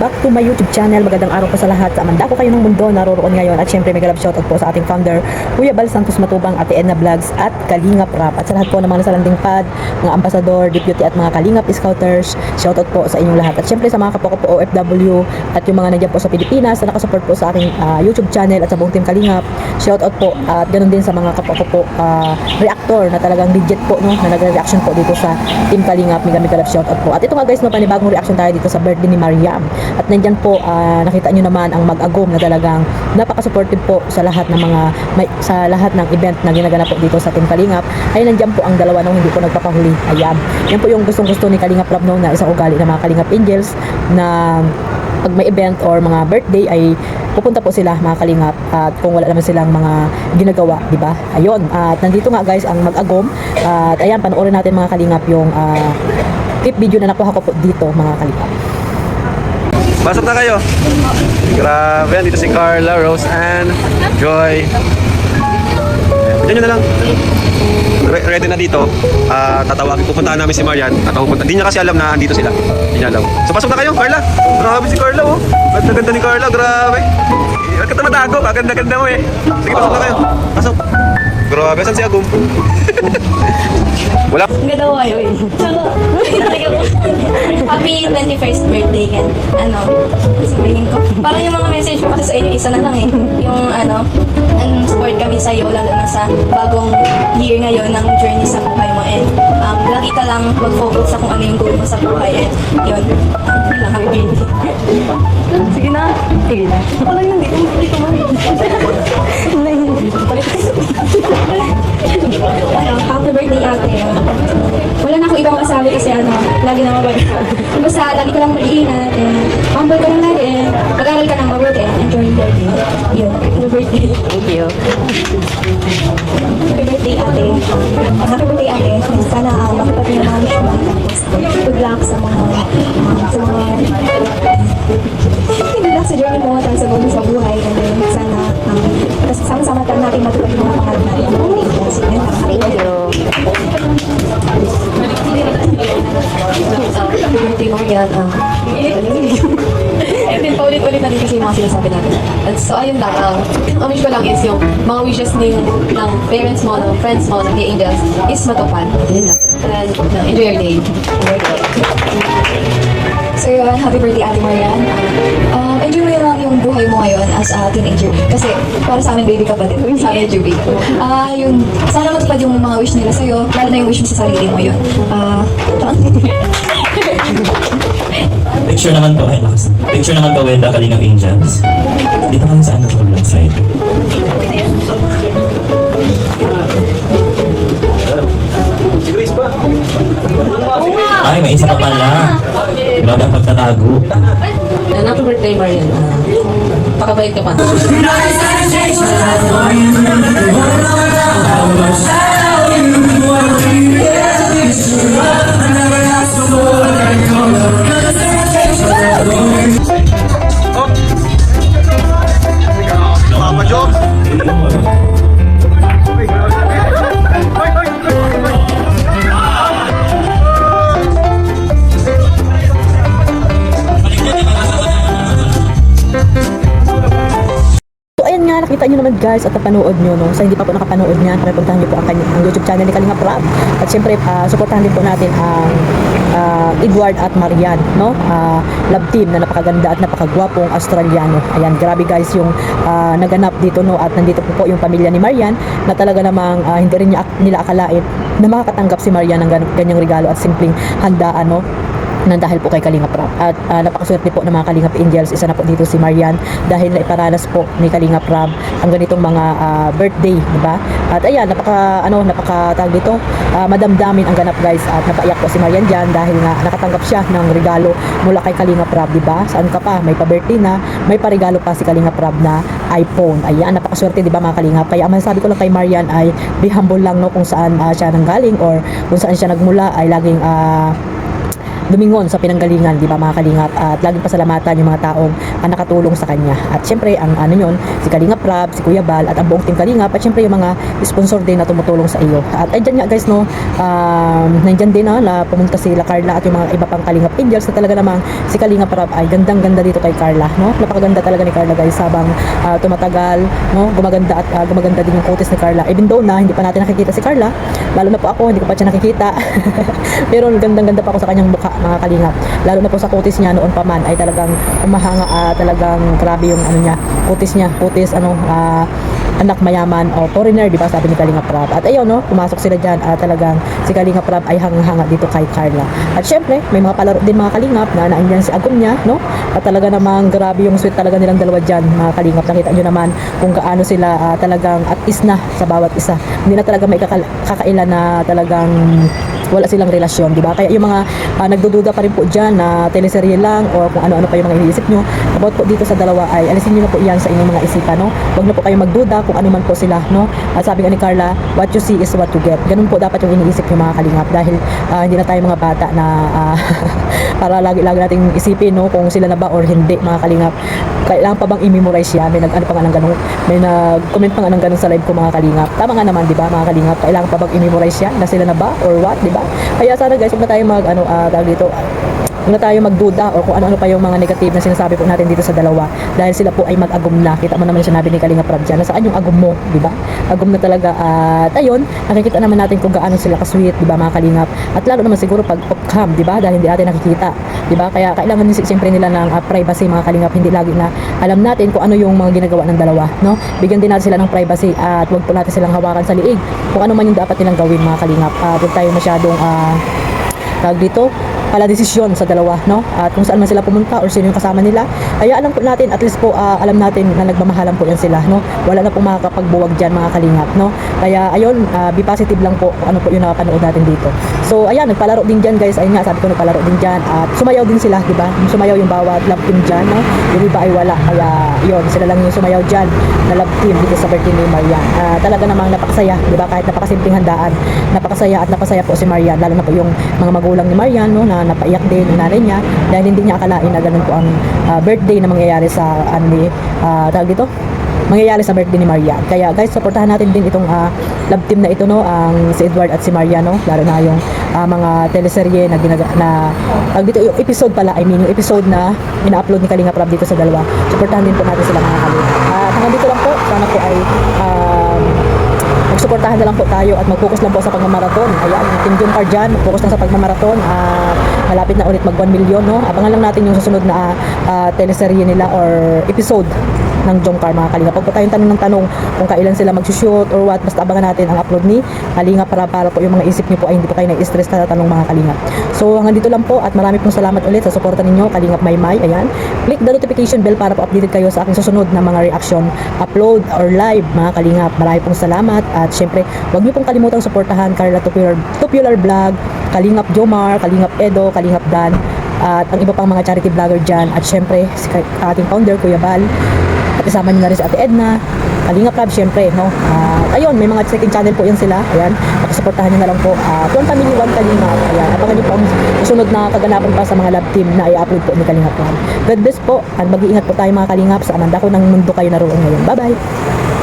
back to my YouTube channel. Magandang araw po sa lahat. Sa amanda ko kayo ng mundo, naroroon ngayon. At syempre, mega love shoutout po sa ating founder, Kuya Bal Santos Matubang, Ate Edna Vlogs, at Kalingap Rap. At sa lahat po ng mga nasa landing pad, mga ambasador, deputy, at mga Kalingap Scouters, shoutout po sa inyong lahat. At syempre, sa mga kapwa ko po OFW, at yung mga nandiyan po sa Pilipinas, na nakasupport po sa aking YouTube channel at sa buong team Kalingap, shoutout po. At ganun din sa mga kapwa ko po, reactor, na talagang legit po, no, na nagre-reaction po dito sa team Kalingap. Mega love shoutout po. At ito nga guys, no, panibagong reaction tayo dito sa birthday ni Mariam. At nandyan po, nakita nyo naman ang mag-agom na talagang napaka-supportive po sa lahat ng mga sa lahat ng event na ginaganap po dito sa Team Kalingap. Ay nandyan po ang dalawa nung hindi po nagpapahuli. Ayan. Yan po yung gustong-gusto ni Kalingap Rab no, na isang ugali ng mga Kalingap Angels na pag may event or mga birthday ay pupunta po sila mga Kalingap at kung wala naman silang mga ginagawa, di ba? Ayun. At nandito nga guys ang mag-agom. At ayan, panoorin natin mga Kalingap yung clip video na nakuha ko po dito mga Kalingap. Pasok na kayo. Grabe, dito si Carla, Rose Ann, Joy. Diyan nyo na lang. Ready na dito. Tatawagin, pupuntahan namin si Marian. At hindi niya kasi alam na andito sila. Hindi niya alam. So pasok na kayo, Carla. Grabe si Carla, oh. Ganda-ganda ni Carla, grabe. Huwag ka matago, ganda-ganda mo eh. Sige, pasok na kayo. Pasok. Grabe, saan si Agum? Wala. Ang ganda ko kayo eh. Happy 21st birthday kan. Sabihin ko. Parang yung mga message ko kasi sa inyo, isa na lang eh. Yung support kami sa iyo, lalo na sa bagong year ngayon ng journey sa buhay mo. And lagi ka lang mag-focus sa kung ano yung goal mo sa buhay. And yun, yun lang, happy birthday. Sige na. Sige na. Ako lang yun, hindi ko man. Happy birthday ate. Wala na akong ibang masabi kasi lagi na mabalik ka. Basta lagi ka lang mag-iingat. Humble ka lang lagi. Mag-aral ka ng mabuti. Enjoy your birthday. Yun. Happy birthday. Thank you. Happy birthday ate. Happy birthday ate. Sana makapag yung mga wish mo. Good luck sa mga good luck sa journey mo at sa buhay. And then sana sama-sama natin matupad yung mga pangalan natin. Thank you. Happy birthday mo yan. And then paulit-ulit na din kasi yung mga sinasabi natin. And so ayun lang, ang wish ko lang is yung mga wishes ng parents mo, ng friends mo, ng angels is matupad. Yun lang. And enjoy your day. So yun, happy birthday Ate Marian. Enjoy mo lang yung buhay mo ngayon as a teenager. Kasi para sa amin baby ka pa din. Sa amin baby. Yung sana matupad yung mga wish nila sa'yo, lalo na yung wish mo sa sarili mo yun. Picture naman to, ay lakas. Picture naman to, Wenda, Kalingap Angels. Dito kami sa vlog side. Ay, may isa pa pala. Grabe ang pagtatago. Happy birthday, Marian. Pakabait ka pa. Papa Job. Nakita nyo naman guys at napanood nyo, no? Sa hindi pa po nakapanood niyan, puntahan nyo po ang YouTube channel ni Kalingap Rab. At syempre, supportahan din po natin ang Edward at Marian, no? Love team na napakaganda at napakagwapong Australiano. Ayan, grabe guys yung naganap dito, no? At nandito po yung pamilya ni Marian na talaga namang hindi rin nila akalain na makakatanggap si Marian ng ganyang regalo at simpleng handaan, no? Nang dahil po kay Kalingap Rab. At napakaswerte po ng mga Kalingap Angels. Isa na po dito si Marian dahil naiparanas po ni Kalingap Rab ang ganitong mga birthday, di ba? At ayan, napakatawag dito, madamdamin ang ganap guys. At napaiyak po si Marian diyan dahil nga nakatanggap siya ng regalo mula kay Kalingap Rab, di ba? Saan ka pa? May pa-birthday na, may pa-regalo pa si Kalingap Rab na iPhone. Ayan, napakaswerte, di ba mga Kalingap? Kaya ang masasabi ko lang kay Marian ay be humble lang, no, kung saan siya nanggaling or kung saan siya nagmula ay laging lumingon sa pinanggalingan, di ba mga kalingap, at laging pasalamatan yung mga taong nakatulong sa kanya. At syempre ang ano yun, si Kalingap Rab, si Kuya Bal at ang buong team Kalingap, at syempre yung mga sponsor din na tumutulong sa iyo. At ay dyan nga guys, no, nandyan din na pumunta sila Carla at yung mga iba pang Kalingap Angels, na talaga namang si Kalingap Rab ay gandang-ganda dito kay Carla, no? Napakaganda talaga ni Carla guys, habang tumatagal, no, gumaganda at gumaganda din yung kutis ni Carla. Even though na hindi pa natin nakikita si Carla, lalo na po ako, hindi ko pa siya nakikita. Pero gandang-ganda pa ako sa kanyang mukha mga Kalingap. Lalo na po sa kutis niya noon pa man ay talagang umahanga, talagang grabe yung ano niya, kutis niya, kutis anak mayaman o foreigner, di ba, sabi ni Kalingap Rab. At ayun, no, pumasok sila dyan, talagang si Kalingap Rab ay hanga-hanga dito kay Carla. At syempre, may mga palaro din mga Kalingap na naandyan si Agum niya, no? At talaga namang grabe yung sweet talaga nilang dalawa dyan mga Kalingap. Nakita nyo naman kung gaano sila talagang at is na sa bawat isa. Hindi na talaga may kakailan na talagang wala silang relasyon, di ba? Kaya yung mga nagdududa pa rin po dyan na teleserye lang o kung ano-ano pa yung mga iniisip nyo about po dito sa dalawa, ay alisin nyo na po yan sa inyong mga isipan, no? Huwag na po kayo magduda kung ano man po sila, no? At sabi nga ni Carla, what you see is what you get. Ganun po dapat yung iniisip yung mga Kalingap, dahil hindi na tayo mga bata na para lagi-lagi nating isipin, no, kung sila na ba or hindi mga Kalingap. Kailangan pa bang i-memorize yan? May nag-ano pa nga ng ganun, may nag-comment pa nga ng ganun sa live ko mga Kalingap. Tama nga naman, di ba mga Kalingap? Kailangan pa bang i-memorize yan na sila na ba or what, di ba? Kaya sana guys, huwag na tayo tawag dito, huwag na tayo magduda o kung ano-ano pa yung mga negative na sinasabi po natin dito sa dalawa, dahil sila po ay mag-agum na. Kita mo naman yung sinabi ni Kalingap Rab dyan, nasaan yung agum mo, di ba? Agum na talaga. At ayun, nakikita naman natin kung gaano sila ka-sweet, di ba mga Kalingap? At lalo naman siguro pag off-cam, di ba? Dahil hindi natin nakikita, di ba? Kaya kailangan din siyempre nila ng privacy mga Kalingap. Hindi lagi na alam natin kung ano yung mga ginagawa ng dalawa, no? Bigyan din natin sila ng privacy at huwag po natin silang hawakan sa liig kung ano man yung dapat nilang gawin mga Kalingap. Huwag tayo masyadong tawag dito, pala desisyon sa dalawa, no? At kung saan man sila pumunta or sino yung kasama nila, ay alam po natin, at least po alam natin na nagmamahalan po yan sila, no? Wala na po makakapagbuwag dyan mga Kalingap, no? Kaya ayun, be positive lang po kung ano po yung nakapanood natin dito. So ayan, nagpalaro din dyan guys, ayun nga, sabi ko nagpalaro din dyan at sumayaw din sila, di ba? Sumayaw yung bawat love team dyan, no? Yung iba ay wala, kaya yun, sila lang yung sumayaw dyan na love team dito sa birthday ni Marian. Talaga namang napakasaya, di ba? Kahit napakasimpleng handaan, napakasaya at napasaya po si Marian, lalo na po yung mga magulang ni Marian, no, na napaiyak din yung nanay niya dahil hindi niya akalain na ganun po ang birthday na mangyayari sa tawag dito, mangyayari sa birthday ni Marian. Kaya guys, supportahan natin din itong love team na ito, no, ang si Edward at si Marian, no, lalo na yung mga teleserye na tawag dito, yung episode pala, I mean yung episode na ina-upload ni Kalingap Rab dito sa dalawa. Supportahan din po natin sila mga Kalingap. Hanggang dito lang po, sana po ay magsuportahan na lang po tayo at mag-focus lang po sa pagmamarathon. Ayan, Team Jomcar dyan, mag-focus lang sa pagmamarathon. Malapit na ulit mag 1 million, no? Abangan lang natin yung susunod na teleserye nila or episode ng Jomcar mga Kalingap. Pag po tayong tanong ng tanong kung kailan sila mag-shoot or what, basta abangan natin ang upload ni Kalingap para po yung mga isip niyo po ay hindi po kayo na-stress na tanong mga Kalingap. So hanggang dito lang po at marami pong salamat ulit sa suporta ninyo, Kalingap Maymay. Ayan, click the notification bell para po updated kayo sa aking susunod na mga reaction, upload or live mga Kalingap. Marami pong salamat at syempre huwag niyo pong kalimutang suportahan Carla Tupular Vlog, Kalingap Jomar, Kalingap Edo, Kalingap Dan at ang iba pang mga charity vlogger dyan, at syempre si ating founder Kuya Bal, at isama nyo na rin si Ate Edna, Kalingap Rab syempre, no? Ayun, may mga second channel po yan sila. Ayan, pakisuportahan nyo na lang po. Tuwan Family One Kalingap. Ayan, abangan nyo po ang susunod na kaganapan pa sa mga love team na i-upload po ni Kalingap Rab. God bless po at mag-iingat po tayo mga Kalingap. Sa amanda ko ng mundo kayo naroon ngayon. Bye bye.